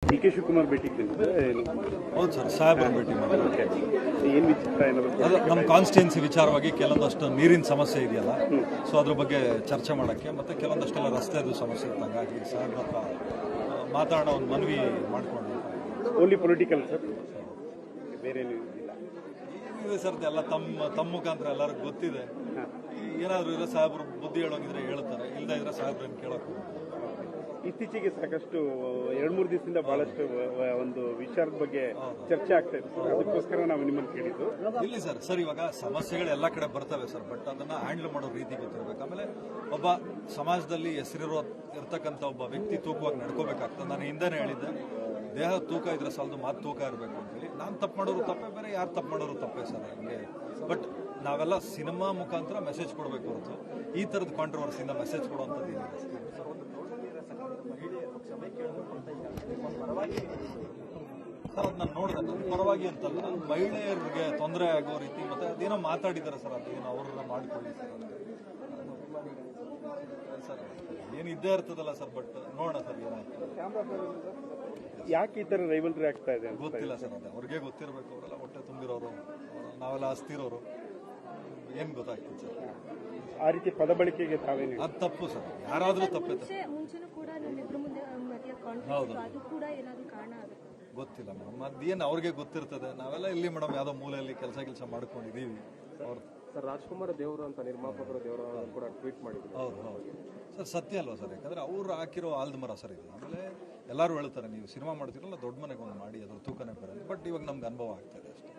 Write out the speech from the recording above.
D K Shivakumar ಭೇಟಿಗೆ ಬಂದಿದ್ದೆ. ಹೌದು ಸರ್, ಸಾಹೇಬ್ರ ಭೇಟಿ ಮಾಡಿದ್ರೆ ಏನು ವಿಚಿತ್ರ ಏನಾದ್ರು ಅದು ನಮ್ಮ ಕಾನ್ಸ್ಟಿಟ್ಯೂನ್ಸಿ ವಿಚಾರವಾಗಿ ಕೆಲವೊಂದಷ್ಟು ನೀರಿನ ಸಮಸ್ಯೆ ಇದೆಯಲ್ಲ, ಸೊ ಅದ್ರ ಬಗ್ಗೆ ಚರ್ಚೆ ಮಾಡೋಕ್ಕೆ ಮತ್ತು ಕೆಲವೊಂದಷ್ಟೆಲ್ಲ ರಸ್ತೆದು ಸಮಸ್ಯೆ ಇತ್ತು. ಹಂಗಾಗಿ ಸಾಹೇಬ್ರ ಹತ್ರ ಮಾತಾಡೋ ಒಂದು ಮನವಿ ಮಾಡಿಕೊಂಡು ಓನ್ಲಿ ಪೊಲಿಟಿಕಲ್ ಸರ್, ಬೇರೆ ಏನು ಇಲ್ಲ ಇದೆ ಸರ್. ಎಲ್ಲ ತಮ್ಮ ಮುಖಾಂತರ ಎಲ್ಲರಿಗೂ ಗೊತ್ತಿದೆ. ಏನಾದರೂ ಇದ್ರೆ ಸಾಹೇಬ್ರು ಬುದ್ಧಿ ಹೇಳೋಗಿದ್ರೆ ಹೇಳ್ತಾರೆ, ಇಲ್ಲದೇ ಇದ್ರೆ ಸಾಹೇಬ್ರನ್ನು ಕೇಳೋಕೆ. ಇತ್ತೀಚೆಗೆ ಸಾಕಷ್ಟು 2-3 ದಿವಸದಿಂದ ಬಹಳಷ್ಟು ಒಂದು ವಿಚಾರದ ಬಗ್ಗೆ ಚರ್ಚೆ ಆಗ್ತಾ ಇದೆ ಸರ್, ಅದಕ್ಕೋಸ್ಕರ ನಾವು ನಿಮ್ಮನ್ನು ಕೇಳಿದ್ದು. ಇಲ್ಲಿ ಸರ್ ಇವಾಗ ಸಮಸ್ಯೆಗಳು ಎಲ್ಲ ಕಡೆ ಬರ್ತವೆ ಸರ್, ಬಟ್ ಅದನ್ನ ಹ್ಯಾಂಡಲ್ ಮಾಡೋ ರೀತಿ ಗೊತ್ತಿರಬೇಕು. ಆಮೇಲೆ ಒಬ್ಬ ಸಮಾಜದಲ್ಲಿ ಇರ್ತಕ್ಕಂಥ ಒಬ್ಬ ವ್ಯಕ್ತಿ ತೂಕವಾಗಿ ನಡ್ಕೋಬೇಕಾಗ್ತದೆ. ನಾನು ಹಿಂದೆನೇ ಹೇಳಿದ್ದೆ, ದೇಹ ತೂಕ ಇದ್ರೆ ಸಾಲದು, ಮಾತು ತೂಕ ಇರಬೇಕು ಅಂತೇಳಿ. ನಾನು ತಪ್ಪು ಮಾಡೋರು ತಪ್ಪೇ, ಬೇರೆ ಯಾರು ತಪ್ಪು ಮಾಡೋರು ತಪ್ಪೇ ಸರ್. ಹಂಗೆ ಬಟ್ ನಾವೆಲ್ಲ ಸಿನಿಮಾ ಮುಖಾಂತರ ಮೆಸೇಜ್ ಕೊಡಬೇಕು ಹೊರತು ಈ ಥರದ ಕಾಂಟ್ರವರ್ಸಿಯಿಂದ ಮೆಸೇಜ್ ಕೊಡುವಂಥದ್ದು ಏನಿದೆ ಸರ್. ಅದು ನಾನು ನೋಡಿದೆ, ನನ್ನ ಪರವಾಗಿ ಅಂತಲ್ಲ, ಮಹಿಳೆಯರಿಗೆ ತೊಂದರೆ ಆಗೋ ರೀತಿ ಮತ್ತೆ ಅದೇನೋ ಮಾತಾಡಿದ್ದಾರೆ ಸರ್, ಅದೇನೋ ಅವ್ರನ್ನ ಮಾಡಿಕೊಳ್ಳಿ ಸರ್ ಏನು ಇದ್ದೇ ಇರ್ತದಲ್ಲ ಸರ್. ಬಟ್ ನೋಡೋಣ ಸರ್ ಏನಾಯ್ತು. ಯಾಕೆ ಈ ತರ ರೈವಲ್ರಿ ಆಗ್ತಾ ಇದೆ ಗೊತ್ತಿಲ್ಲ ಸರ್, ಅದೇ ಅವ್ರಿಗೆ ಗೊತ್ತಿರಬೇಕು. ಅವರೆಲ್ಲ ಹೊಟ್ಟೆ ತುಂಬಿರೋರು, ನಾವೆಲ್ಲ ಹಸ್ತಿರೋರು, ಏನ್ ಗೊತ್ತಾಗ್ತದೆ ಸರ್. ಆ ರೀತಿ ಪದ ಬಳಕೆಗೆ ತಾವೇನು ಅದು ತಪ್ಪು ಸರ್, ಯಾರಾದ್ರೂ ತಪ್ಪೈತೆ. ಹೌದು, ಗೊತ್ತಿಲ್ಲ ಮೇಡಮ್, ಅದೇನು ಅವ್ರಿಗೆ ಗೊತ್ತಿರ್ತದೆ. ನಾವೆಲ್ಲ ಇಲ್ಲಿ ಮೇಡಮ್ ಯಾವುದೋ ಮೂಲೆಯಲ್ಲಿ ಕೆಲಸ ಮಾಡ್ಕೊಂಡಿದ್ದೀವಿ. ಅವ್ರು ಸರ್ ರಾಜ್ಕುಮಾರ್ ದೇವರು ಅಂತ ನಿರ್ಮಾಪಕರು ದೇವರು ಕೂಡ ಟ್ವೀಟ್ ಮಾಡಿದ್ರು. ಹೌದು ಸರ್, ಸತ್ಯ ಅಲ್ವಾ ಸರ್? ಯಾಕಂದ್ರೆ ಅವ್ರು ಹಾಕಿರೋ ಆಲ್ದ ಮರ ಸರ್ ಇದು. ಆಮೇಲೆ ಎಲ್ಲರೂ ಹೇಳ್ತಾರೆ, ನೀವು ಸಿನಿಮಾ ಮಾಡ್ತೀರಲ್ಲ ದೊಡ್ಡ ಮನೆಗೆ ಒಂದು ಮಾಡಿ, ಅದ್ರ ತೂಕನೇ ಬರೋದು. ಬಟ್ ಇವಾಗ ನಮ್ಗೆ ಅನುಭವ ಆಗ್ತಾ ಇದೆ ಅಷ್ಟೇ.